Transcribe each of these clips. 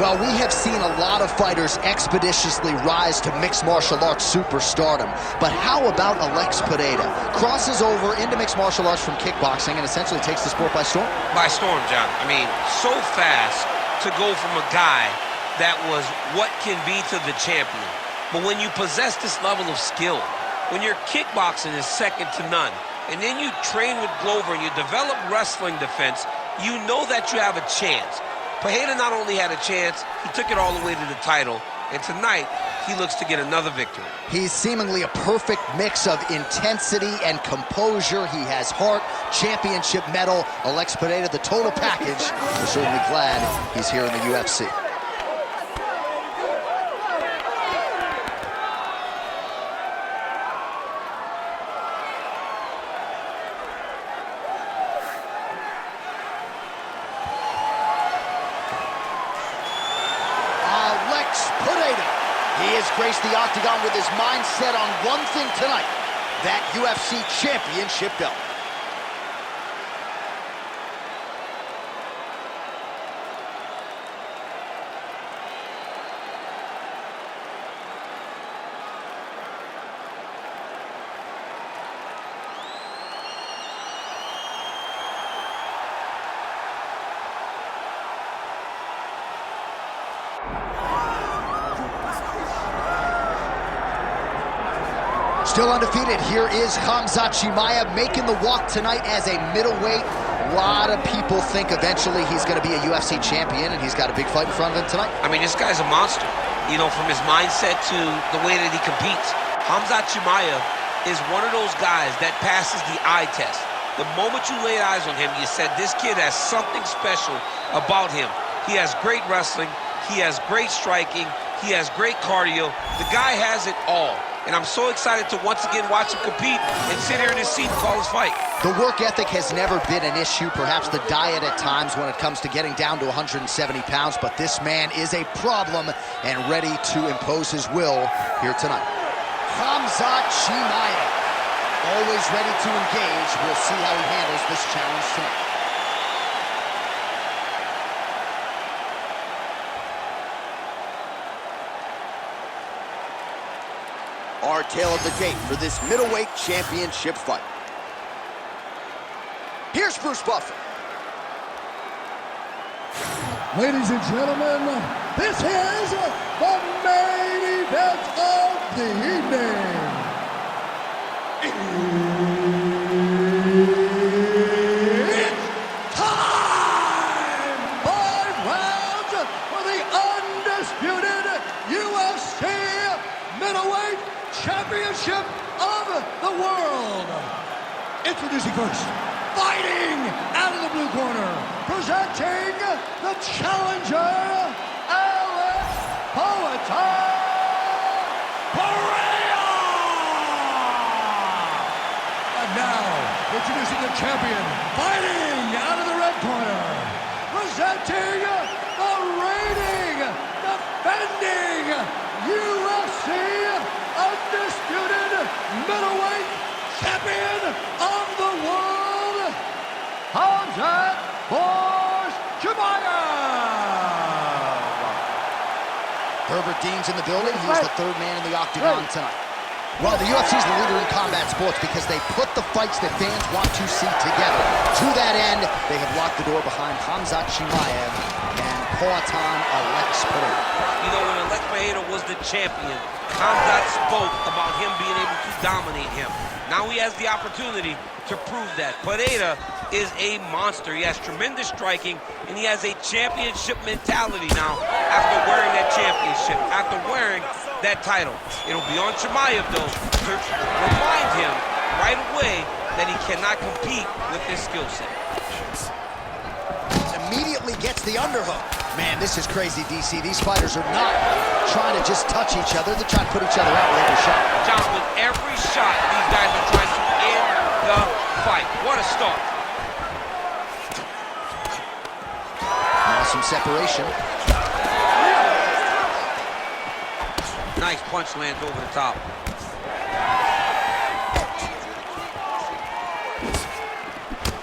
Well, we have seen a lot of fighters expeditiously rise to mixed martial arts superstardom. But how about Alex Pereira? Crosses over into mixed martial arts from kickboxing and essentially takes the sport by storm? By storm, John. I mean, so fast to go from a guy that was what can be to the champion. But when you possess this level of skill, when your kickboxing is second to none, and then you train with Glover and you develop wrestling defense, you know that you have a chance. Pereira not only had a chance, he took it all the way to the title, and tonight, he looks to get another victory. He's seemingly a perfect mix of intensity and composure. He has heart, championship medal. Alex Pereira, the total package. We're certainly glad he's here in the UFC. He has graced the octagon with his mind set on one thing tonight, that UFC championship belt. Still undefeated, here is Khamzat Chimaev making the walk tonight as a middleweight. A lot of people think eventually he's going to be a UFC champion, and he's got a big fight in front of him tonight. I mean, this guy's a monster. You know, from his mindset to the way that he competes. Khamzat Chimaev is one of those guys that passes the eye test. The moment you laid eyes on him, you said, this kid has something special about him. He has great wrestling. He has great striking. He has great cardio. The guy has it all. And I'm so excited to once again watch him compete and sit here in his seat and call his fight. The work ethic has never been an issue, perhaps the diet at times when it comes to getting down to 170 pounds, but this man is a problem and ready to impose his will here tonight. Khamzat Chimaev, always ready to engage. We'll see how he handles this challenge tonight. Our tale of the tape for this middleweight championship fight. Here's Bruce Buffer. Ladies and gentlemen, this is the main event of the evening. It's time! 5 rounds for the undisputed UFC middleweight championship of the world. Introducing first, fighting out of the blue corner, presenting the challenger, Alex Pereira. And now, introducing the champion, fighting out of the red corner, presenting the reigning, defending UFC undisputed middleweight champion of the world, Khamzat Chimaev. Herbert Dean's in the building. He's the third man in the octagon tonight. Well, the UFC is the leader in combat sports because they put the fights that fans want to see together. To that end, they have locked the door behind Khamzat Chimaev and Poatan Alex Pereira. You know, when Alex Pereira was the champion, Khamzat spoke about him being able to dominate him. Now he has the opportunity to prove that. Pereira is a monster. He has tremendous striking, and he has a championship mentality now after wearing that championship, after wearing that title. It'll be on Chimaev, though, to remind him right away that he cannot compete with this skill set. Immediately gets the underhook. Man, this is crazy, DC. These fighters are not trying to just touch each other. They're trying to put each other out with every shot. John, with every shot, these guys are trying to end the fight. What a start. Now some separation. Nice punch lands over the top.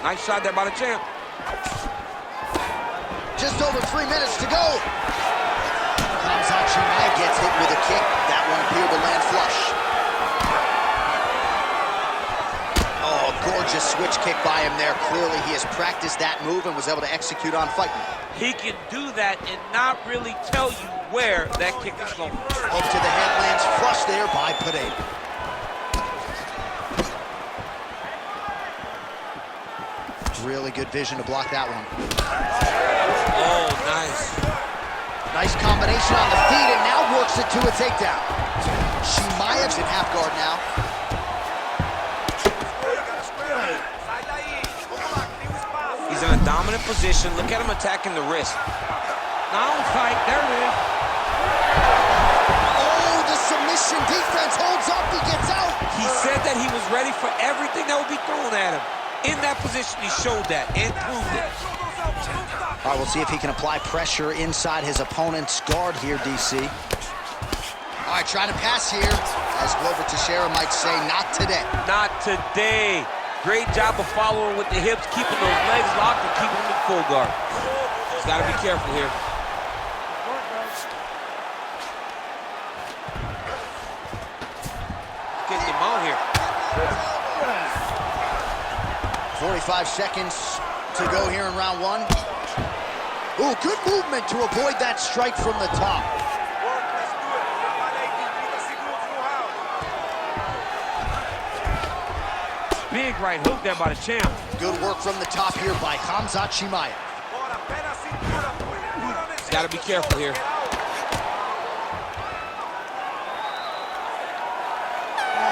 Nice shot there by the champ. Just over 3 minutes to go. Khamzat Chimaev gets hit with a kick. That one appeared to land flush. Oh, gorgeous switch kick by him there. Clearly he has practiced that move and was able to execute on fighting. He can do that and not really tell you where that kick is going. Hook to the head lands flush there by Pereira. Really good vision to block that one. Oh, nice. Nice combination on the feet and now works it to a takedown. Chimaev's in half guard now. He's in a dominant position. Look at him attacking the wrist. Now fight, there it is. Oh, the submission defense holds up, he gets out. He said that he was ready for everything that would be thrown at him. In that position, he showed that and proved it. All right, we'll see if he can apply pressure inside his opponent's guard here, DC. All right, trying to pass here. As Glover Teixeira might say, not today. Not today. Great job of following with the hips, keeping those legs locked and keeping them in full guard. He's got to be careful here. Getting him out here. 45 seconds to go here in round one. Ooh, good movement to avoid that strike from the top. Big right hook there by the champ. Good work from the top here by Khamzat Chimaev. He's got to be careful here.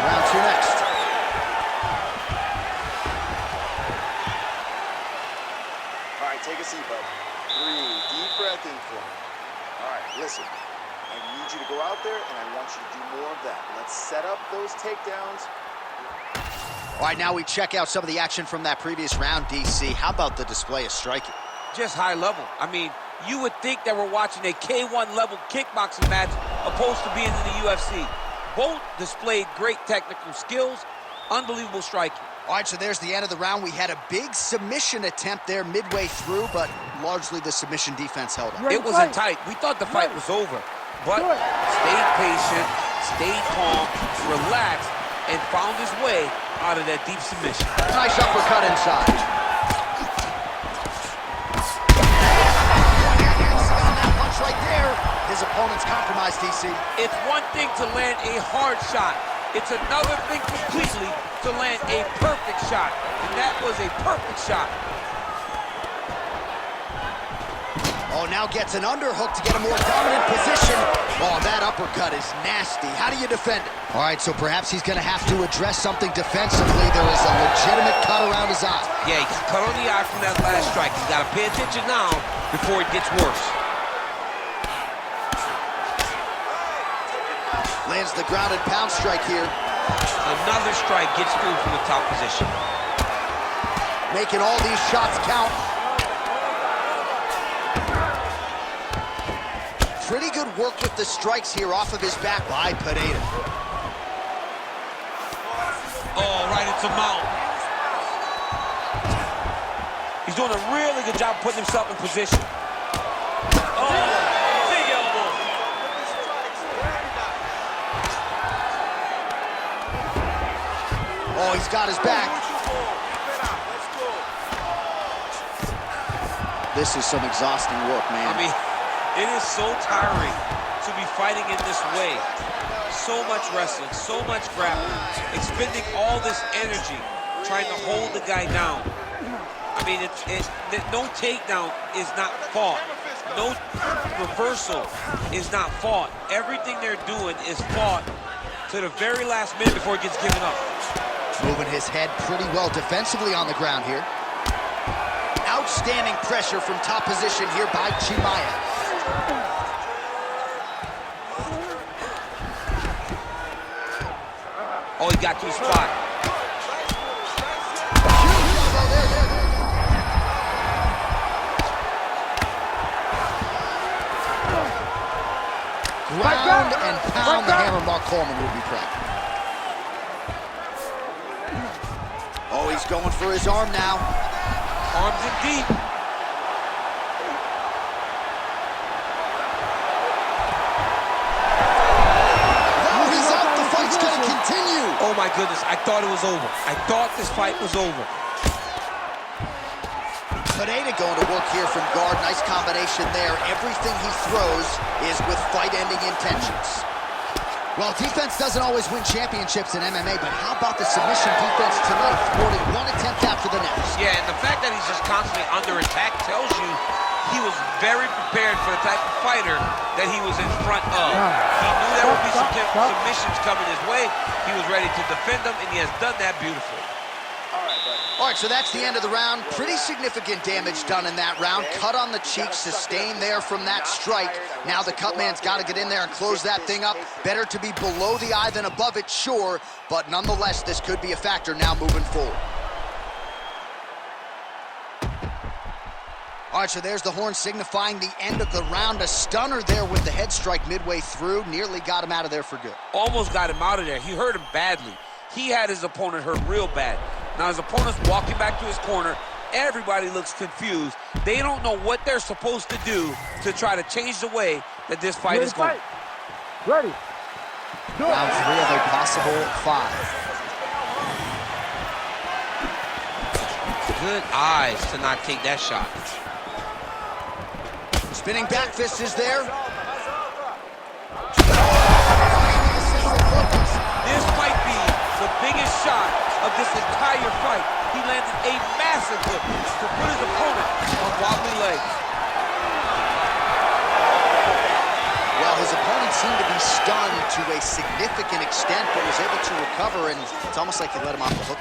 Round two next. All right, take a seat, bud. Breathe. Deep breath in for me. All right, listen. I need you to go out there, and I want you to do more of that. Let's set up those takedowns. All right, now we check out some of the action from that previous round, DC. How about the display of striking? Just high level. I mean, you would think that we're watching a K1 level kickboxing match opposed to being in the UFC. Both displayed great technical skills, unbelievable striking. All right, so there's the end of the round. We had a big submission attempt there midway through, but largely the submission defense held up. It wasn't tight. We thought the fight was over, but stayed patient, stayed calm, relaxed, and found his way out of that deep submission. Nice uppercut inside. On that punch right there, his opponent's compromised, DC. It's one thing to land a hard shot. It's another thing completely to land a perfect shot. And that was a perfect shot. Oh, now gets an underhook to get a more dominant position. Oh, that uppercut is nasty. How do you defend it? All right, so perhaps he's going to have to address something defensively. There is a legitimate cut around his eye. Yeah, he got cut on the eye from that last strike. He's got to pay attention now before it gets worse. Lands the grounded pound strike here. Another strike gets through from the top position. Making all these shots count. Pretty good work with the strikes here off of his back by Pereira. Oh, right into mount. He's doing a really good job putting himself in position. Oh, big elbow. Oh, he's got his back. This is some exhausting work, man. I mean, it is so tiring to be fighting in this way. So much wrestling, so much grappling, expending all this energy trying to hold the guy down. I mean, no takedown is not fought. No reversal is not fought. Everything they're doing is fought to the very last minute before it gets given up. Moving his head pretty well defensively on the ground here. Outstanding pressure from top position here by Chimaev. Oh, he got to his spot. Ground and pound, the hammer Mark Coleman will be proud. Oh, he's going for his arm now. Arms in deep. Oh, he's out. The fight's going to continue. Oh, my goodness. I thought it was over. I thought this fight was over. Pereira going to work here from guard. Nice combination there. Everything he throws is with fight-ending intentions. Well, defense doesn't always win championships in MMA, but how about the submission defense tonight, thwarting one attempt after the next? Yeah, and the fact that he's just constantly under attack tells you he was very prepared for the type of fighter that he was in front of. He knew there would be some submissions coming his way. He was ready to defend them, and he has done that beautifully. All right, so that's the end of the round. Pretty significant damage done in that round. Cut on the cheek, sustained there from that strike. Now the cut man's got to get in there and close that thing up. Better to be below the eye than above it, sure, but nonetheless, this could be a factor now moving forward. All right, so there's the horn signifying the end of the round. A stunner there with the head strike midway through. Nearly got him out of there for good. Almost got him out of there. He hurt him badly. He had his opponent hurt real bad. Now his opponent's walking back to his corner. Everybody looks confused. They don't know what they're supposed to do to try to change the way that this fight is going. Ready. Round 3 of a possible 5. Good eyes to not take that shot. Spinning back fist is there. This might be the biggest shot of this entire fight. He landed a massive hook to put his opponent on wobbly legs. Well, his opponent seemed to be stunned to a significant extent, but was able to recover, and it's almost like he let him off the hook.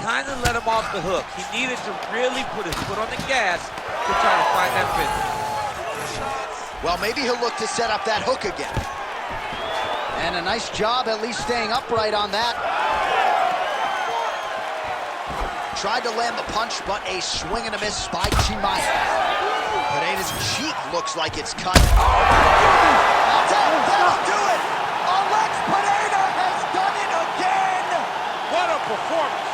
Kind of let him off the hook. He needed to really put his foot on the gas to try to find that finish. Well, maybe he'll look to set up that hook again. And a nice job at least staying upright on that. Tried to land the punch, but a swing and a miss by Chimaev. Pereira's cheek looks like it's cut. Oh, my goodness! That'll do it! Alex Pereira has done it again! What a performance!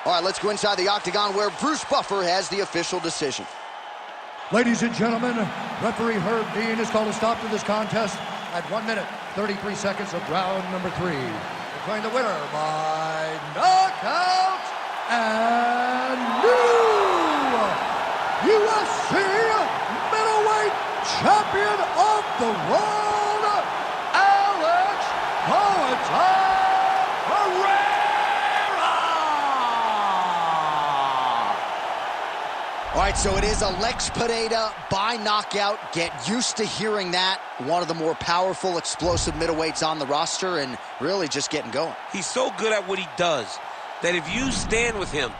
All right, let's go inside the octagon where Bruce Buffer has the official decision. Ladies and gentlemen, referee Herb Dean has called a stop to this contest at 1 minute, 33 seconds of round number 3. Declaring the winner by knockout and new UFC middleweight champion of the world, Alex Pereira. All right, so it is Alex Pereira by knockout. Get used to hearing that. One of the more powerful, explosive middleweights on the roster, and really just getting going. He's so good at what he does that if you stand with him